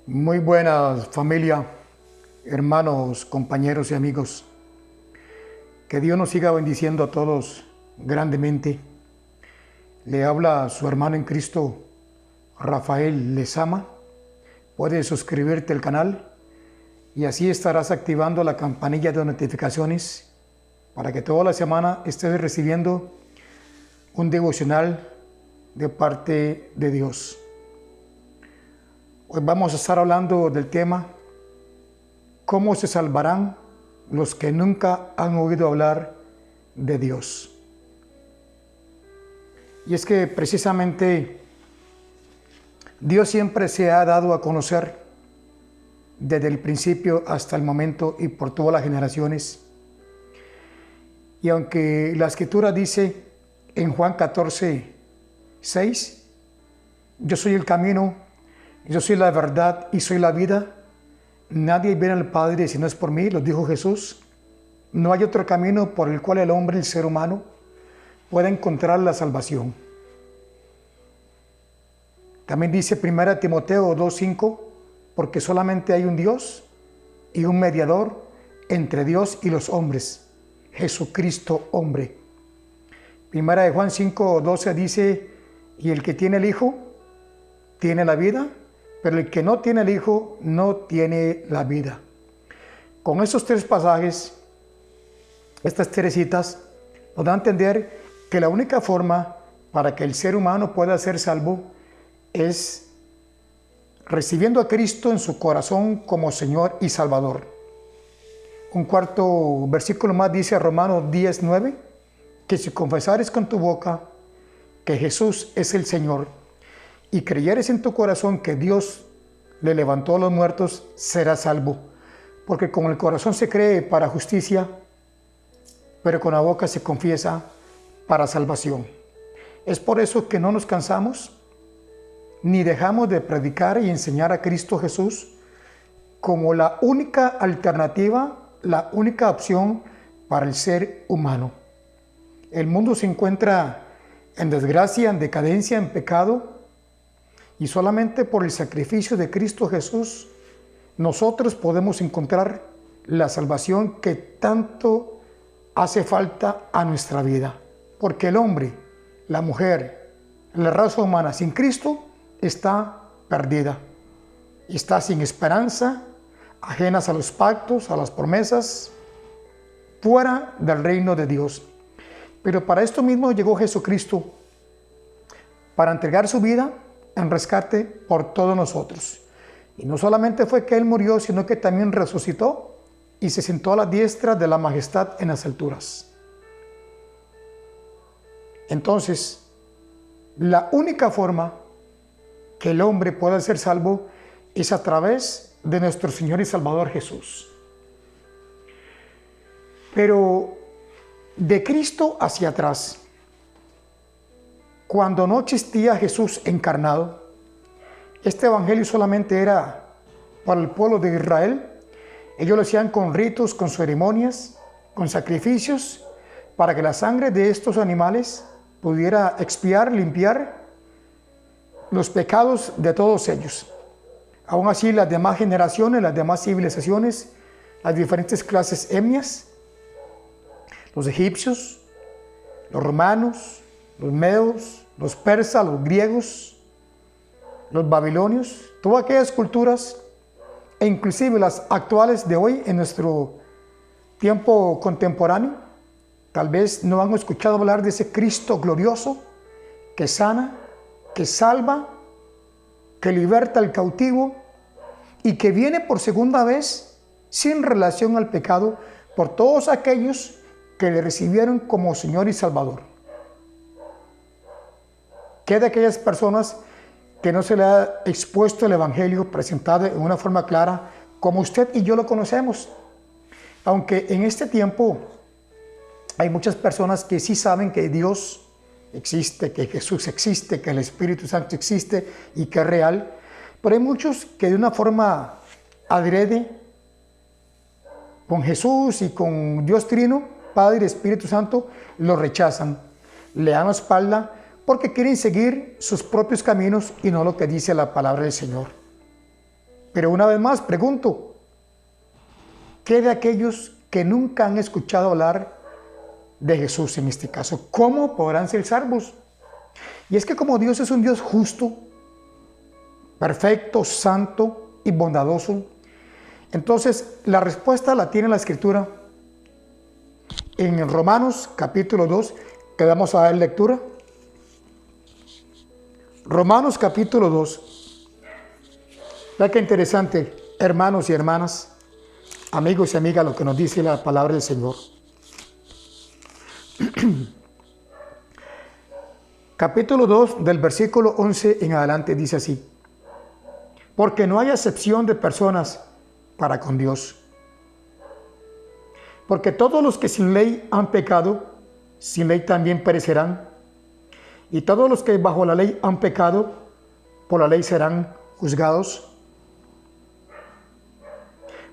Muy buenas familia, hermanos, compañeros y amigos. Que Dios nos siga bendiciendo a todos grandemente. Le habla su hermano en Cristo, Rafael Lezama. Puedes suscribirte al canal y así estarás activando la campanilla de notificaciones para que toda la semana estés recibiendo un devocional de parte de Dios. Hoy vamos a estar hablando del tema ¿cómo se salvarán los que nunca han oído hablar de Dios? Y es que precisamente Dios siempre se ha dado a conocer desde el principio hasta el momento y por todas las generaciones. Y aunque la Escritura dice en Juan 14:6, yo soy el camino, yo soy la verdad y soy la vida, nadie viene al Padre si no es por mí, lo dijo Jesús. No hay otro camino por el cual el hombre, el ser humano, pueda encontrar la salvación. También dice 1 Timoteo 2:5, porque solamente hay un Dios y un mediador entre Dios y los hombres, Jesucristo hombre. 1 de Juan 5:12 dice, y el que tiene el Hijo tiene la vida, pero el que no tiene el Hijo no tiene la vida. Con estos tres pasajes, estas tres citas, nos da a entender que la única forma para que el ser humano pueda ser salvo es recibiendo a Cristo en su corazón como Señor y Salvador. Un cuarto versículo más dice Romanos 10:9, que si confesares con tu boca que Jesús es el Señor y creyeres en tu corazón que Dios le levantó a los muertos, serás salvo. Porque con el corazón se cree para justicia, pero con la boca se confiesa para salvación. Es por eso que no nos cansamos ni dejamos de predicar y enseñar a Cristo Jesús como la única alternativa, la única opción para el ser humano. El mundo se encuentra en desgracia, en decadencia, en pecado, y solamente por el sacrificio de Cristo Jesús nosotros podemos encontrar la salvación que tanto hace falta a nuestra vida. Porque el hombre, la mujer, la raza humana sin Cristo está perdida. Está sin esperanza, ajenas a los pactos, a las promesas, fuera del reino de Dios. Pero para esto mismo llegó Jesucristo, para entregar su vida en rescate por todos nosotros. Y no solamente fue que Él murió, sino que también resucitó y se sentó a la diestra de la majestad en las alturas. Entonces, la única forma que el hombre pueda ser salvo es a través de nuestro Señor y Salvador Jesús. Pero de Cristo hacia atrás, cuando no existía Jesús encarnado, este evangelio solamente era para el pueblo de Israel. Ellos lo hacían con ritos, con ceremonias, con sacrificios, para que la sangre de estos animales pudiera expiar, limpiar los pecados de todos ellos. Aún así, las demás generaciones, las demás civilizaciones, las diferentes clases etnias, los egipcios, los romanos, los medos, los persas, los griegos, los babilonios, todas aquellas culturas, e inclusive las actuales de hoy en nuestro tiempo contemporáneo, tal vez no han escuchado hablar de ese Cristo glorioso que sana, que salva, que liberta al cautivo y que viene por segunda vez sin relación al pecado por todos aquellos que le recibieron como Señor y Salvador. ¿Qué de aquellas personas que no se le ha expuesto el Evangelio presentado en una forma clara como usted y yo lo conocemos? Aunque en este tiempo hay muchas personas que sí saben que Dios existe, que Jesús existe, que el Espíritu Santo existe y que es real, pero hay muchos que de una forma adrede con Jesús y con Dios Trino, Padre y Espíritu Santo, lo rechazan, le dan la espalda porque quieren seguir sus propios caminos y no lo que dice la palabra del Señor. Pero una vez más pregunto, ¿qué de aquellos que nunca han escuchado hablar de Jesús en este caso? ¿Cómo podrán ser salvos? Y es que como Dios es un Dios justo, perfecto, santo y bondadoso, entonces la respuesta la tiene la Escritura en Romanos capítulo 2, que vamos a dar lectura. Romanos capítulo 2. Vea qué interesante, hermanos y hermanas, amigos y amigas, lo que nos dice la palabra del Señor. Capítulo 2, del versículo 11 en adelante, dice así: porque no hay acepción de personas para con Dios. Porque todos los que sin ley han pecado, sin ley también perecerán. Y todos los que bajo la ley han pecado, por la ley serán juzgados.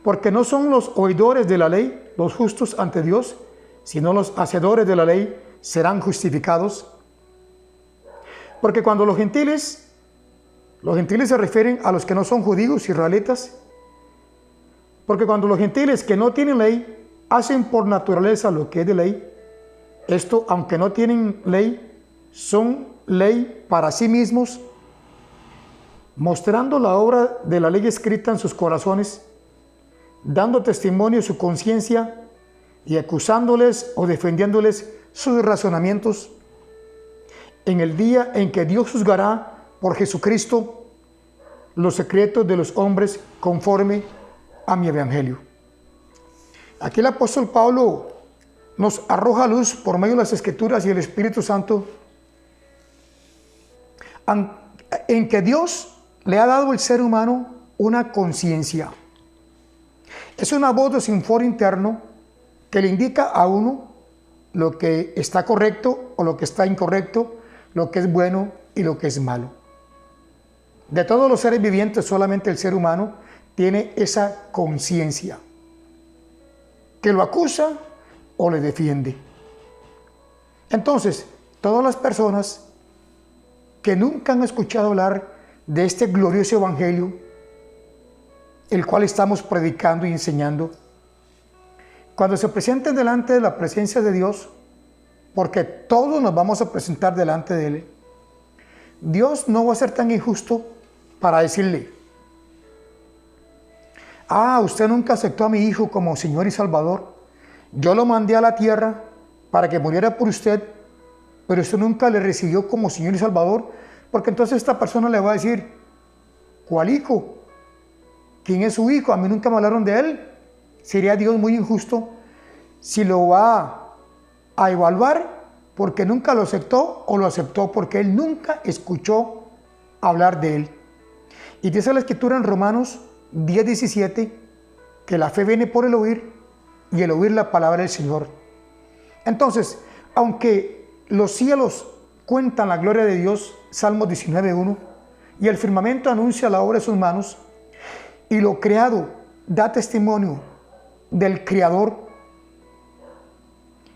Porque no son los oidores de la ley los justos ante Dios, sino los hacedores de la ley serán justificados. Porque cuando los gentiles se refieren a los que no son judíos, israelitas, porque cuando los gentiles que no tienen ley hacen por naturaleza lo que es de ley, esto, aunque no tienen ley, son ley para sí mismos, mostrando la obra de la ley escrita en sus corazones, dando testimonio de su conciencia y acusándoles o defendiéndoles sus razonamientos en el día en que Dios juzgará por Jesucristo los secretos de los hombres conforme a mi evangelio. Aquí el apóstol Pablo nos arroja luz por medio de las Escrituras y el Espíritu Santo en que Dios le ha dado al ser humano una conciencia. Es una voz de sin foro interno que le indica a uno lo que está correcto o lo que está incorrecto, lo que es bueno y lo que es malo. De todos los seres vivientes, solamente el ser humano tiene esa conciencia que lo acusa o le defiende. Entonces, todas las personas que nunca han escuchado hablar de este glorioso evangelio, el cual estamos predicando y enseñando, cuando se presenten delante de la presencia de Dios, porque todos nos vamos a presentar delante de Él, Dios no va a ser tan injusto para decirle: usted nunca aceptó a mi hijo como Señor y Salvador, yo lo mandé a la tierra para que muriera por usted, pero usted nunca le recibió como Señor y Salvador, porque entonces esta persona le va a decir: ¿cuál hijo? ¿Quién es su hijo? A mí nunca me hablaron de él. Sería Dios muy injusto si lo va a evaluar porque nunca lo aceptó, o lo aceptó porque él nunca escuchó hablar de él. Y dice la Escritura en Romanos 10:17 que la fe viene por el oír y el oír la palabra del Señor. Entonces, aunque los cielos cuentan la gloria de Dios, Salmos 19:1, y el firmamento anuncia la obra de sus manos, y lo creado da testimonio del Creador,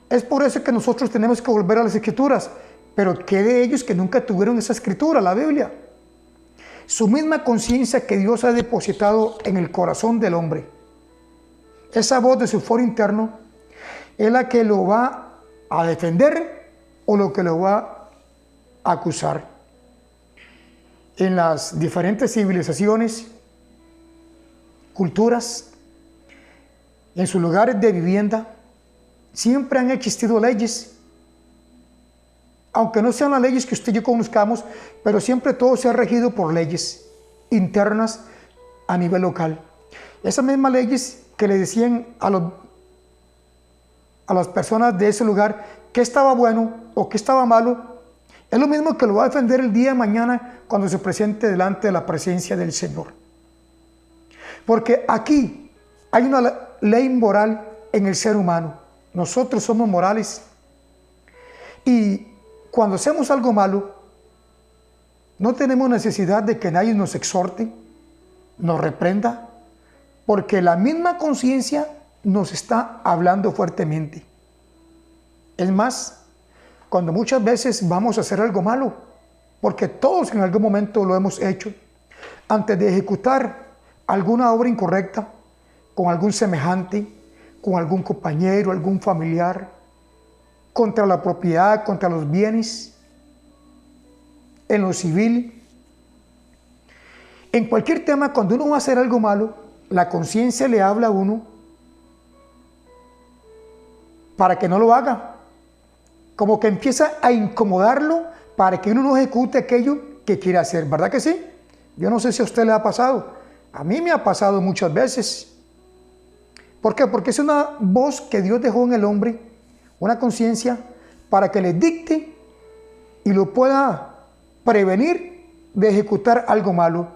es por eso que nosotros tenemos que volver a las Escrituras. Pero ¿qué de ellos que nunca tuvieron esa Escritura, la Biblia? Su misma conciencia que Dios ha depositado en el corazón del hombre, esa voz de su foro interno, es la que lo va a defender o lo que lo va a acusar. En las diferentes civilizaciones, culturas, en sus lugares de vivienda, siempre han existido leyes. Aunque no sean las leyes que usted y yo conozcamos, pero siempre todo se ha regido por leyes internas a nivel local. Esas mismas leyes que le decían a las personas de ese lugar qué estaba bueno o qué estaba malo, es lo mismo que lo va a defender el día de mañana cuando se presente delante de la presencia del Señor. Porque aquí hay una ley moral en el ser humano. Nosotros somos morales. Y cuando hacemos algo malo, no tenemos necesidad de que nadie nos exhorte, nos reprenda, porque la misma conciencia nos está hablando fuertemente. Es más, cuando muchas veces vamos a hacer algo malo, porque todos en algún momento lo hemos hecho, antes de ejecutar alguna obra incorrecta con algún semejante, con algún compañero, algún familiar, contra la propiedad, contra los bienes, en lo civil. En cualquier tema, cuando uno va a hacer algo malo, la conciencia le habla a uno para que no lo haga. Como que empieza a incomodarlo para que uno no ejecute aquello que quiere hacer. ¿Verdad que sí? Yo no sé si a usted le ha pasado. A mí me ha pasado muchas veces. ¿Por qué? Porque es una voz que Dios dejó en el hombre, una conciencia, para que le dicte y lo pueda prevenir de ejecutar algo malo.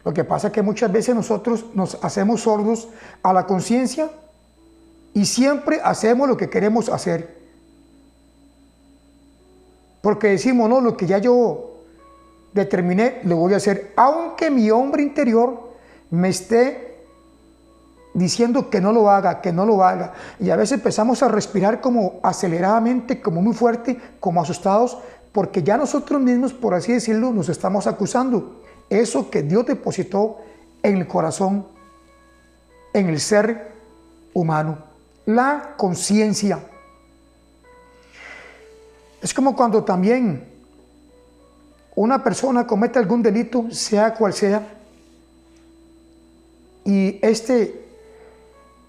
Lo que pasa es que muchas veces nosotros nos hacemos sordos a la conciencia y siempre hacemos lo que queremos hacer. Porque decimos, no, lo que ya yo determiné, lo voy a hacer, aunque mi hombre interior me esté diciendo que no lo haga, que no lo haga. Y a veces empezamos a respirar como aceleradamente, como muy fuerte, como asustados, porque ya nosotros mismos, por así decirlo, nos estamos acusando. Eso que Dios depositó en el corazón, en el ser humano, la conciencia. Es como cuando también una persona comete algún delito, sea cual sea, y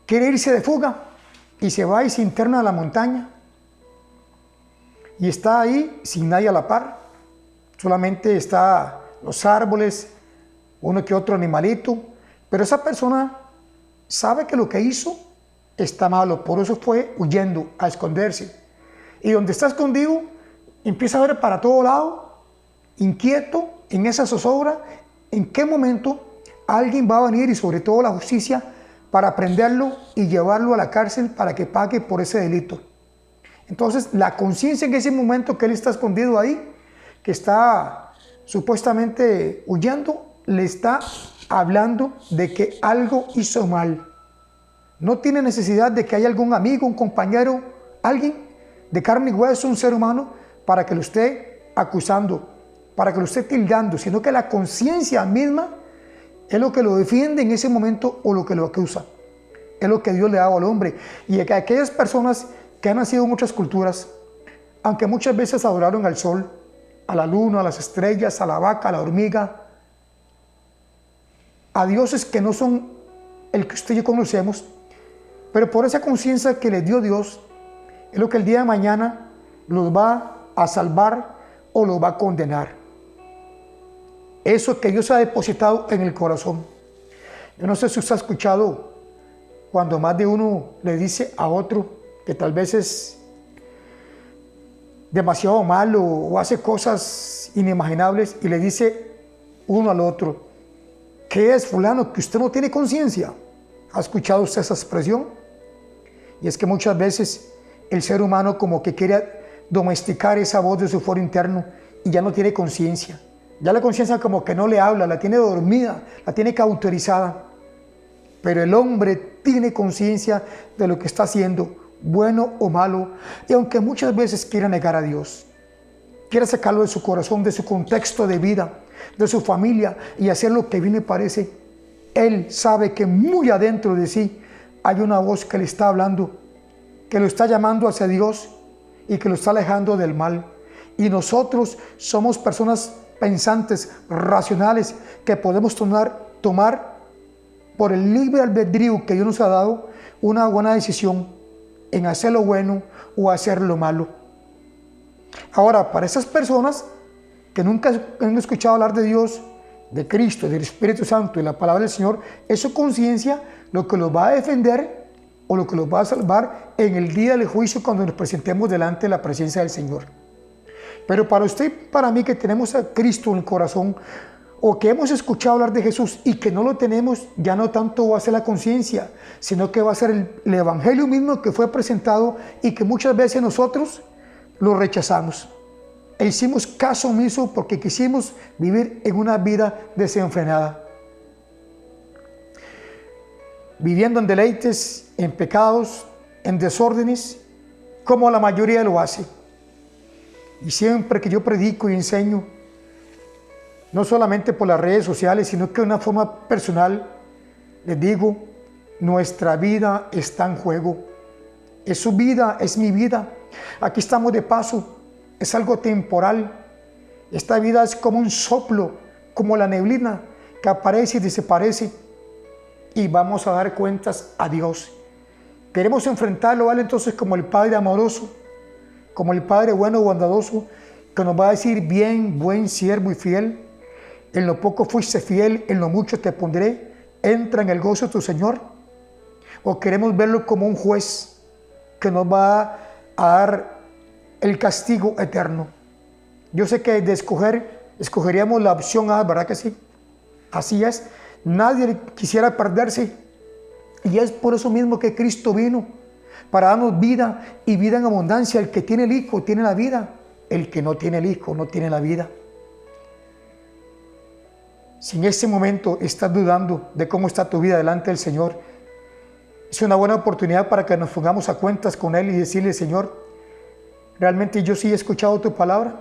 quiere irse de fuga y se va y se interna a la montaña y está ahí sin nadie a la par, solamente está los árboles, uno que otro animalito, pero esa persona sabe que lo que hizo está malo, por eso fue huyendo a esconderse. Y donde está escondido, empieza a ver para todo lado, inquieto, en esa zozobra, en qué momento alguien va a venir, y sobre todo la justicia, para prenderlo y llevarlo a la cárcel para que pague por ese delito. Entonces, la conciencia en ese momento que él está escondido ahí, que está supuestamente huyendo, le está hablando de que algo hizo mal. No tiene necesidad de que haya algún amigo, un compañero, alguien de carne y hueso, un ser humano, para que lo esté acusando, para que lo esté tildando, sino que la conciencia misma es lo que lo defiende en ese momento o lo que lo acusa. Es lo que Dios le ha dado al hombre. Y que aquellas personas que han nacido en muchas culturas, aunque muchas veces adoraron al sol, a la luna, a las estrellas, a la vaca, a la hormiga, a dioses que no son el que usted y yo conocemos, pero por esa conciencia que les dio Dios, es lo que el día de mañana los va a salvar o los va a condenar. Eso que Dios ha depositado en el corazón. Yo no sé si usted ha escuchado cuando más de uno le dice a otro que tal vez es demasiado malo o hace cosas inimaginables y le dice uno al otro, ¿qué es fulano? Que usted no tiene conciencia. ¿Ha escuchado usted esa expresión? Y es que muchas veces el ser humano como que quiere domesticar esa voz de su foro interno y ya no tiene conciencia. Ya la conciencia como que no le habla, la tiene dormida, la tiene cauterizada. Pero el hombre tiene conciencia de lo que está haciendo, bueno o malo, y aunque muchas veces quiera negar a Dios, quiera sacarlo de su corazón, de su contexto de vida, de su familia, y hacer lo que bien le parece, él sabe que muy adentro de sí hay una voz que le está hablando, que lo está llamando hacia Dios y que lo está alejando del mal. Y nosotros somos personas pensantes, racionales, que podemos tomar por el libre albedrío que Dios nos ha dado una buena decisión en hacer lo bueno o hacer lo malo. Ahora, para esas personas que nunca han escuchado hablar de Dios, de Cristo, del Espíritu Santo y la palabra del Señor, es su conciencia lo que los va a defender o lo que los va a salvar en el día del juicio cuando nos presentemos delante de la presencia del Señor. Pero para usted y para mí que tenemos a Cristo en el corazón, o que hemos escuchado hablar de Jesús y que no lo tenemos, ya no tanto va a ser la conciencia, sino que va a ser el Evangelio mismo que fue presentado y que muchas veces nosotros lo rechazamos. E hicimos caso omiso porque quisimos vivir en una vida desenfrenada, viviendo en deleites, en pecados, en desórdenes, como la mayoría lo hace. Y siempre que yo predico y enseño, no solamente por las redes sociales, sino que de una forma personal, les digo, nuestra vida está en juego. Es su vida, es mi vida. Aquí estamos de paso, es algo temporal. Esta vida es como un soplo, como la neblina que aparece y desaparece. Y vamos a dar cuentas a Dios. Queremos enfrentarlo a Él entonces como el Padre amoroso, como el Padre bueno y bondadoso, que nos va a decir: bien, buen siervo y fiel. En lo poco fuiste fiel, en lo mucho te pondré. Entra en el gozo de tu Señor. O queremos verlo como un juez que nos va a dar el castigo eterno. Yo sé que de escogeríamos la opción A, ¿verdad que sí? Así es. Nadie quisiera perderse. Y es por eso mismo que Cristo vino, para darnos vida y vida en abundancia. El que tiene el Hijo tiene la vida. El que no tiene el Hijo no tiene la vida. Si en este momento estás dudando de cómo está tu vida delante del Señor, es una buena oportunidad para que nos pongamos a cuentas con Él y decirle: Señor, realmente yo sí he escuchado tu palabra.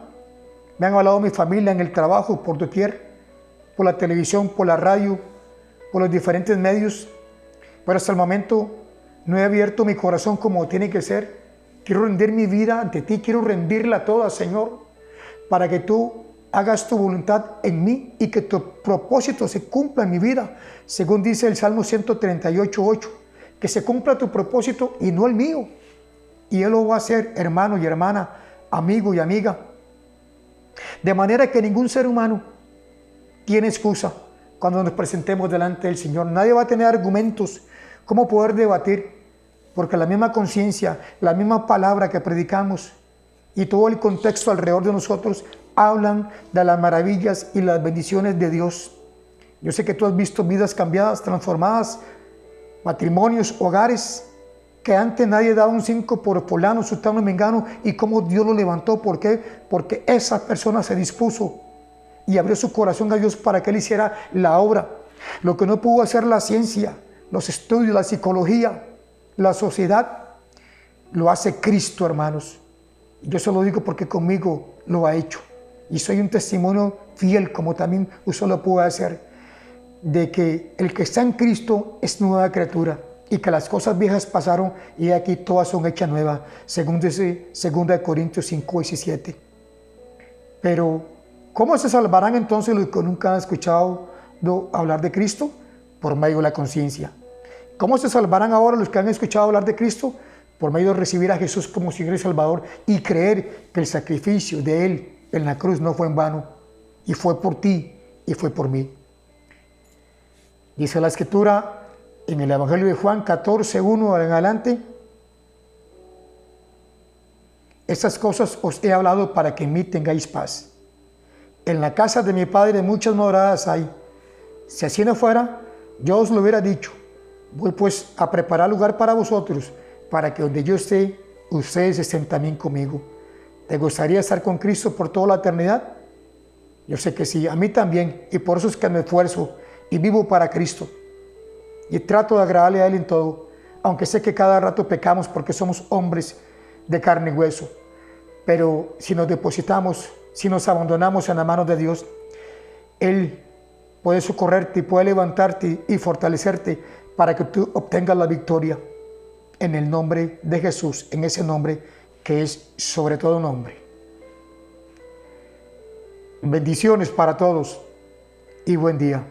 Me han hablado mi familia en el trabajo, por doquier, por la televisión, por la radio, por los diferentes medios. Pero hasta el momento no he abierto mi corazón como tiene que ser. Quiero rendir mi vida ante ti, quiero rendirla toda, Señor, para que tú hagas tu voluntad en mí y que tu propósito se cumpla en mi vida, según dice el Salmo 138:8, que se cumpla tu propósito y no el mío. Y Él lo va a hacer, hermano y hermana, amigo y amiga. De manera que ningún ser humano tiene excusa cuando nos presentemos delante del Señor. Nadie va a tener argumentos cómo poder debatir, porque la misma conciencia, la misma palabra que predicamos y todo el contexto alrededor de nosotros hablan de las maravillas y las bendiciones de Dios. Yo sé que tú has visto vidas cambiadas, transformadas, matrimonios, hogares, que antes nadie daba un 5 por fulano, sultano y mengano, y cómo Dios lo levantó. ¿Por qué? Porque esa persona se dispuso y abrió su corazón a Dios para que Él hiciera la obra. Lo que no pudo hacer la ciencia, los estudios, la psicología, la sociedad, lo hace Cristo, hermanos. Yo se lo digo porque conmigo lo ha hecho. Y soy un testimonio fiel, como también usted lo puede hacer, de que el que está en Cristo es nueva criatura y que las cosas viejas pasaron y aquí todas son hechas nuevas, según dice 2 Corintios 5:17. Pero, ¿cómo se salvarán entonces los que nunca han escuchado hablar de Cristo? Por medio de la conciencia. ¿Cómo se salvarán ahora los que han escuchado hablar de Cristo? Por medio de recibir a Jesús como Señor y Salvador y creer que el sacrificio de Él en la cruz no fue en vano, y fue por ti y fue por mí. Dice la Escritura en el Evangelio de Juan 14:1 en adelante: estas cosas os he hablado para que en mí tengáis paz. En la casa de mi Padre muchas moradas hay. Si así no fuera, yo os lo hubiera dicho. Voy pues a preparar lugar para vosotros, para que donde yo esté, ustedes estén también conmigo. ¿Te gustaría estar con Cristo por toda la eternidad? Yo sé que sí, a mí también, y por eso es que me esfuerzo y vivo para Cristo. Y trato de agradarle a Él en todo, aunque sé que cada rato pecamos porque somos hombres de carne y hueso. Pero si nos depositamos, si nos abandonamos en las manos de Dios, Él puede socorrerte y puede levantarte y fortalecerte para que tú obtengas la victoria en el nombre de Jesús, en ese nombre que es sobre todo nombre. Bendiciones para todos y buen día.